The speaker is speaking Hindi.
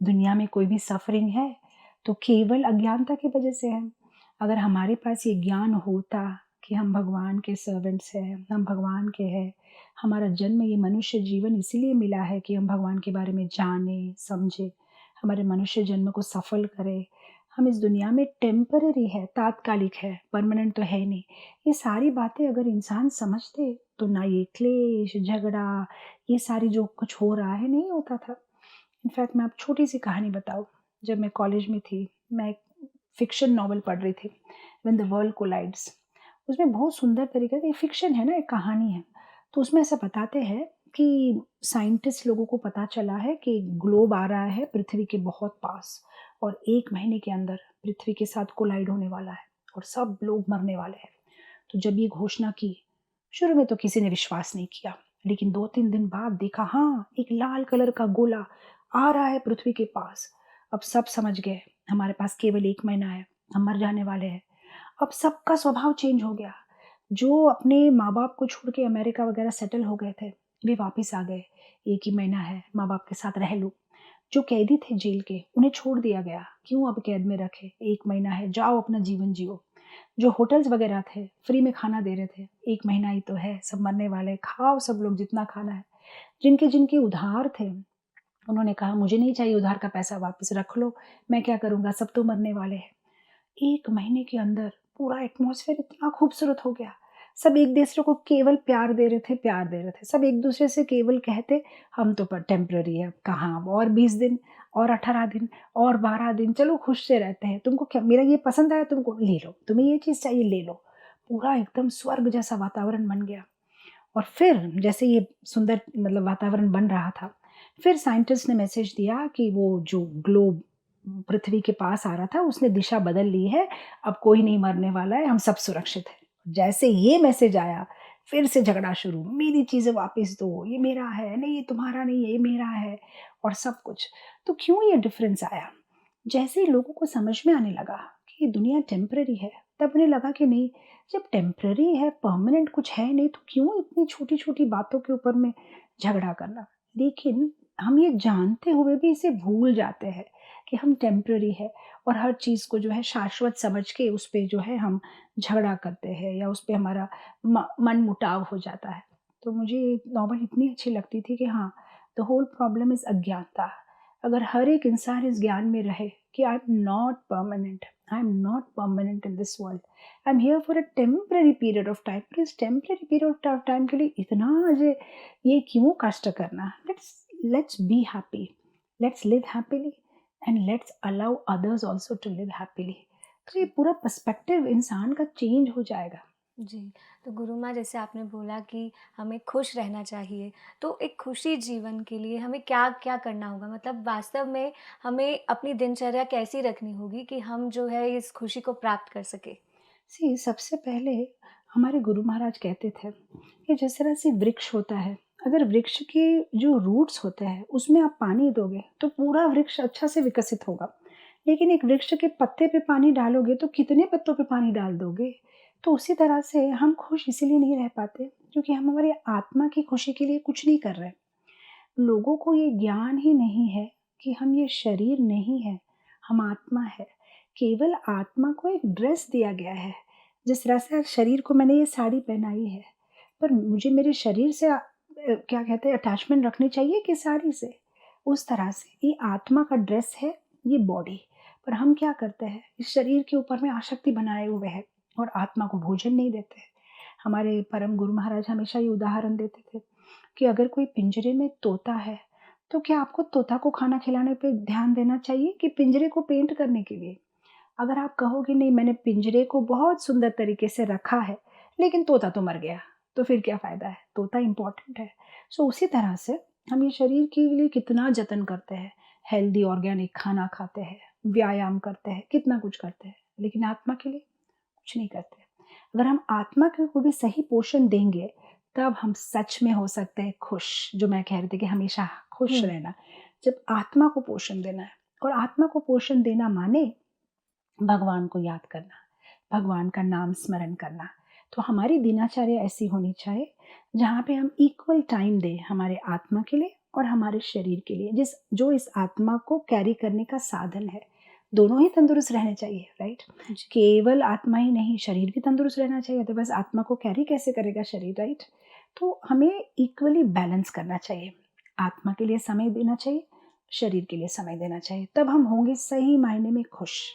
दुनिया में कोई भी सफरिंग है तो केवल अज्ञानता की वजह से है। अगर हमारे पास ये ज्ञान होता कि हम भगवान के सर्वेंट्स हैं, हम भगवान के हैं, हमारा जन्म ये मनुष्य जीवन इसीलिए मिला है कि हम भगवान के बारे में जानें, समझें, हमारे मनुष्य जन्म को सफल करें। हम इस दुनिया में टेम्पररी है, तात्कालिक है, परमानेंट तो है ही नहीं। ये सारी बातें अगर इंसान समझते तो ना ये क्लेश, झगड़ा, ये सारी जो कुछ हो रहा है नहीं होता था। इनफैक्ट मैं आप छोटी सी कहानी बताऊँ, जब मैं कॉलेज में थी, मैं एक फ़िक्शन नॉवल पढ़ रही थी, व्हेन द वर्ल्ड कोलाइड्स। उसमें बहुत सुंदर तरीके से, ये फ़िक्शन है ना, एक कहानी है। तो उसमें ऐसा बताते हैं कि साइंटिस्ट लोगों को पता चला है कि ग्लोब आ रहा है पृथ्वी के बहुत पास और 1 महीने के अंदर पृथ्वी के साथ कोलाइड होने वाला है और सब लोग मरने वाले हैं। तो जब ये घोषणा की, शुरू में तो किसी ने विश्वास नहीं किया, लेकिन 2-3 दिन बाद देखा, हाँ, एक लाल कलर का गोला आ रहा है पृथ्वी के पास। अब सब समझ गए, हमारे पास केवल 1 महीना है, हम मर जाने वाले हैं। अब सबका स्वभाव चेंज हो गया। जो अपने माँ-बाप को छोड़ के अमेरिका वगैरह सेटल हो गए थे, वे वापस आ गए। 1 ही महीना है, माँ-बाप के साथ रह लो। जो कैदी थे जेल के, उन्हें छोड़ दिया गया, क्यों अब कैद में रखे, 1 महीना है, जाओ अपना जीवन जियो। जो होटल्स वगैरह थे, फ्री में खाना दे रहे थे, 1 महीना ही तो है, सब मरने वाले हैं, खाओ सब लोग जितना खाना है। जिनके उधार थे, उन्होंने कहा मुझे नहीं चाहिए उधार का पैसा, वापस रख लो, मैं क्या करूँगा, सब तो मरने वाले हैं। 1 महीने के अंदर पूरा एटमॉस्फेयर इतना खूबसूरत हो गया। सब एक-दूसरे को केवल प्यार दे रहे थे, प्यार दे रहे थे। सब एक-दूसरे से केवल कहते, हम तो पर टेम्परेरी है, कहाँ अब और 20 दिन और 18 दिन और 12 दिन, चलो खुश से रहते हैं। तुमको क्या, मेरा ये पसंद आया तुमको, ले लो। तुम्हें ये चीज़ चाहिए, ले लो। पूरा एकदम स्वर्ग जैसा वातावरण बन गया। और फिर जैसे ये सुंदर मतलब वातावरण बन रहा था, फिर साइंटिस्ट ने मैसेज दिया कि वो जो ग्लोब पृथ्वी के पास आ रहा था, उसने दिशा बदल ली है, अब कोई नहीं मरने वाला है, हम सब सुरक्षित हैं। जैसे ये मैसेज आया, फिर से झगड़ा शुरू, मेरी चीज़ें वापस दो, ये मेरा है, नहीं ये तुम्हारा नहीं है, ये मेरा है और सब कुछ। तो क्यों ये डिफरेंस आया? जैसे ही लोगों को समझ में आने लगा कि ये दुनिया टेम्पररी है, तब उन्हें लगा कि नहीं, जब टेम्पररी है, परमानेंट कुछ है नहीं, तो क्यों इतनी छोटी-छोटी बातों के ऊपर में झगड़ा करना। लेकिन हम ये जानते हुए भी इसे भूल जाते हैं कि हम टेम्पररी है और हर चीज़ को जो है शाश्वत समझ के उस पे जो है हम झगड़ा करते हैं या उस पे हमारा मनमुटाव हो जाता है। तो मुझे ये नॉवल इतनी अच्छी लगती थी कि हाँ, द होल प्रॉब्लम इज़ अज्ञानता। अगर हर एक इंसान इस ज्ञान में रहे कि I am not permanent in this world, I am here for a temporary period of time, पर इस टेम्पररी पीरियड ऑफ टाइम के लिए इतना मुझे ये क्यों कष्ट करना। Let's be happy, let's live happily and let's allow others also to live happily. तो ये पूरा पर्सपेक्टिव इंसान का चेंज हो जाएगा। जी, तो गुरु माँ जैसे आपने बोला कि हमें खुश रहना चाहिए, तो एक खुशी जीवन के लिए हमें क्या-क्या करना होगा? मतलब वास्तव में हमें अपनी दिनचर्या कैसी रखनी होगी कि हम जो है इस खुशी को प्राप्त कर सकें? सी सबसे पहले हमारे गुरु महाराज कहते थे कि जिस तरह से वृक्ष होता है, अगर वृक्ष के जो रूट्स होते हैं उसमें आप पानी दोगे तो पूरा वृक्ष अच्छा से विकसित होगा। लेकिन एक वृक्ष के पत्ते पे पानी डालोगे तो कितने पत्तों पे पानी डाल दोगे। तो उसी तरह से हम खुश इसीलिए नहीं रह पाते क्योंकि हम हमारी आत्मा की खुशी के लिए कुछ नहीं कर रहे। लोगों को ये ज्ञान ही नहीं है कि हम ये शरीर नहीं है, हम आत्मा है। केवल आत्मा को एक ड्रेस दिया गया है। जिस तरह से आज शरीर को मैंने ये साड़ी पहनाई है, पर मुझे मेरे शरीर से क्या कहते हैं अटैचमेंट रखनी चाहिए कि साड़ी से? उस तरह से ये आत्मा का ड्रेस है, ये बॉडी। पर हम क्या करते हैं, इस शरीर के ऊपर में आसक्ति बनाए हुए हैं और आत्मा को भोजन नहीं देते हैं। हमारे परम गुरु महाराज हमेशा ये उदाहरण देते थे कि अगर कोई पिंजरे में तोता है, तो क्या आपको तोता को खाना खिलाने पे ध्यान देना चाहिए कि पिंजरे को पेंट करने के लिए? अगर आप कहोगे नहीं मैंने पिंजरे को बहुत सुंदर तरीके से रखा है, लेकिन तोता तो मर गया, तो फिर क्या फ़ायदा है? तोता इम्पोर्टेंट है। सो उसी तरह से हम ये शरीर के लिए कितना जतन करते हैं, हेल्दी ऑर्गेनिक खाना खाते हैं, व्यायाम करते हैं, कितना कुछ करते हैं, लेकिन आत्मा के लिए कुछ नहीं करते। अगर हम आत्मा को भी सही पोषण देंगे, तब हम सच में हो सकते हैं खुश, जो मैं कह रही थी कि हमेशा खुश हुँ। रहना। जब आत्मा को पोषण देना है और आत्मा को पोषण देना माने भगवान को याद करना, भगवान का नाम स्मरण करना। तो हमारी दिनचर्या ऐसी होनी चाहिए जहाँ पे हम इक्वल टाइम दें हमारे आत्मा के लिए और हमारे शरीर के लिए, जो इस आत्मा को कैरी करने का साधन है। दोनों ही तंदुरुस्त रहने चाहिए, राइट? जी। केवल आत्मा ही नहीं, शरीर भी तंदुरुस्त रहना चाहिए, तो बस आत्मा को कैरी कैसे करेगा शरीर, राइट? तो हमें इक्वली बैलेंस करना चाहिए। आत्मा के लिए समय देना चाहिए, शरीर के लिए समय देना चाहिए, तब हम होंगे सही मायने में खुश।